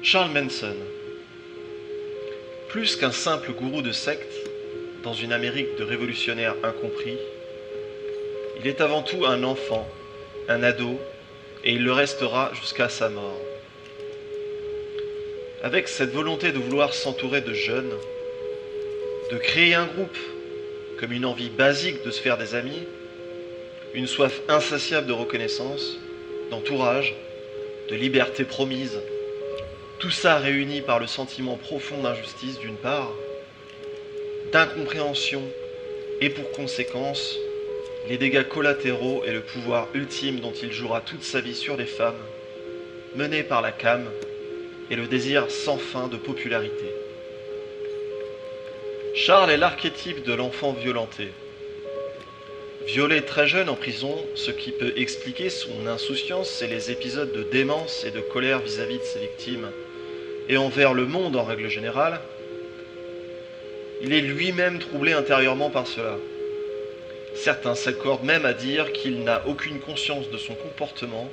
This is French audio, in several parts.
Charles Manson. Plus qu'un simple gourou de secte, dans une Amérique de révolutionnaires incompris, il est avant tout un enfant, un ado, et il le restera jusqu'à sa mort. Avec cette volonté de vouloir s'entourer de jeunes, de créer un groupe, comme une envie basique de se faire des amis, une soif insatiable de reconnaissance, d'entourage, de liberté promise, tout ça réuni par le sentiment profond d'injustice d'une part, d'incompréhension et pour conséquence, les dégâts collatéraux et le pouvoir ultime dont il jouera toute sa vie sur les femmes, menées par la came et le désir sans fin de popularité. Charles est l'archétype de l'enfant violenté. Violé très jeune en prison, ce qui peut expliquer son insouciance et les épisodes de démence et de colère vis-à-vis de ses victimes, et envers le monde en règle générale, il est lui-même troublé intérieurement par cela. Certains s'accordent même à dire qu'il n'a aucune conscience de son comportement,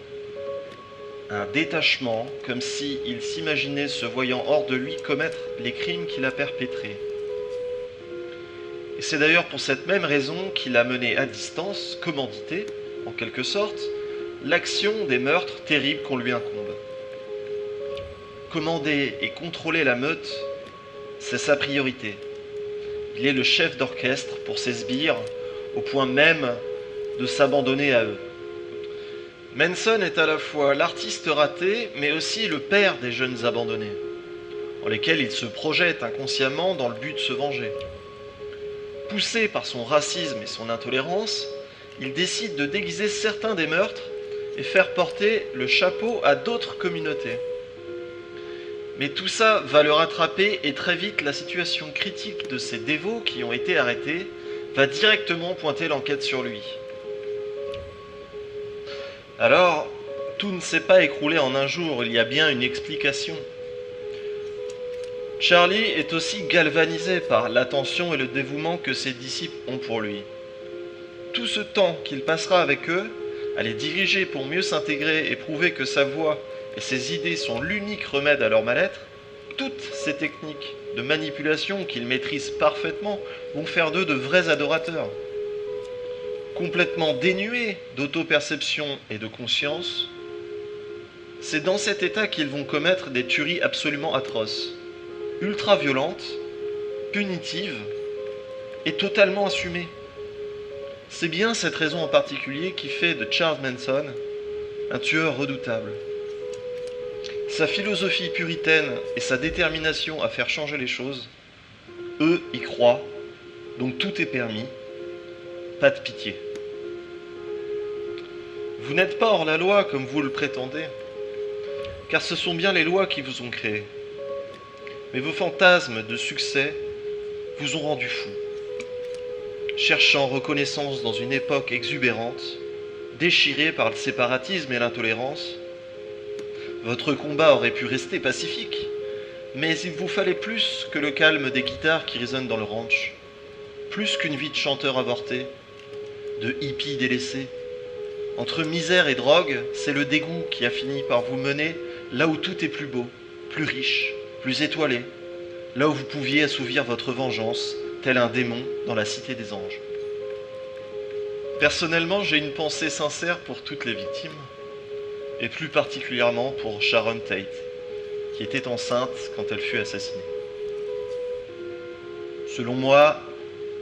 un détachement, comme s'il s'imaginait se voyant hors de lui commettre les crimes qu'il a perpétrés. Et c'est d'ailleurs pour cette même raison qu'il a mené à distance, commandité, en quelque sorte, l'action des meurtres terribles qu'on lui incombe. Commander et contrôler la meute, c'est sa priorité. Il est le chef d'orchestre pour ses sbires, au point même de s'abandonner à eux. Manson est à la fois l'artiste raté, mais aussi le père des jeunes abandonnés, en lesquels il se projette inconsciemment dans le but de se venger. Poussé par son racisme et son intolérance, il décide de déguiser certains des meurtres et faire porter le chapeau à d'autres communautés. Mais tout ça va le rattraper et très vite la situation critique de ces dévots qui ont été arrêtés va directement pointer l'enquête sur lui. Alors, tout ne s'est pas écroulé en un jour, il y a bien une explication. Charlie est aussi galvanisé par l'attention et le dévouement que ses disciples ont pour lui. Tout ce temps qu'il passera avec eux, à les diriger pour mieux s'intégrer et prouver que sa voix et ses idées sont l'unique remède à leur mal-être, toutes ces techniques de manipulation qu'ils maîtrisent parfaitement vont faire d'eux de vrais adorateurs. Complètement dénués d'autoperception et de conscience, c'est dans cet état qu'ils vont commettre des tueries absolument atroces, ultra-violentes, punitives et totalement assumées. C'est bien cette raison en particulier qui fait de Charles Manson un tueur redoutable. Sa philosophie puritaine et sa détermination à faire changer les choses, eux y croient, donc tout est permis, pas de pitié. Vous n'êtes pas hors la loi comme vous le prétendez, car ce sont bien les lois qui vous ont créé. Mais vos fantasmes de succès vous ont rendu fou. Cherchant reconnaissance dans une époque exubérante, déchirée par le séparatisme et l'intolérance, votre combat aurait pu rester pacifique, mais il vous fallait plus que le calme des guitares qui résonnent dans le ranch, plus qu'une vie de chanteur avorté, de hippie délaissé. Entre misère et drogue, c'est le dégoût qui a fini par vous mener là où tout est plus beau, plus riche, plus étoilé, là où vous pouviez assouvir votre vengeance, tel un démon dans la cité des anges. Personnellement, j'ai une pensée sincère pour toutes les victimes, et plus particulièrement pour Sharon Tate, qui était enceinte quand elle fut assassinée. Selon moi,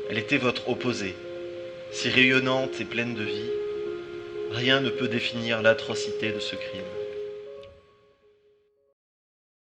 elle était votre opposée, si rayonnante et pleine de vie. Rien ne peut définir l'atrocité de ce crime.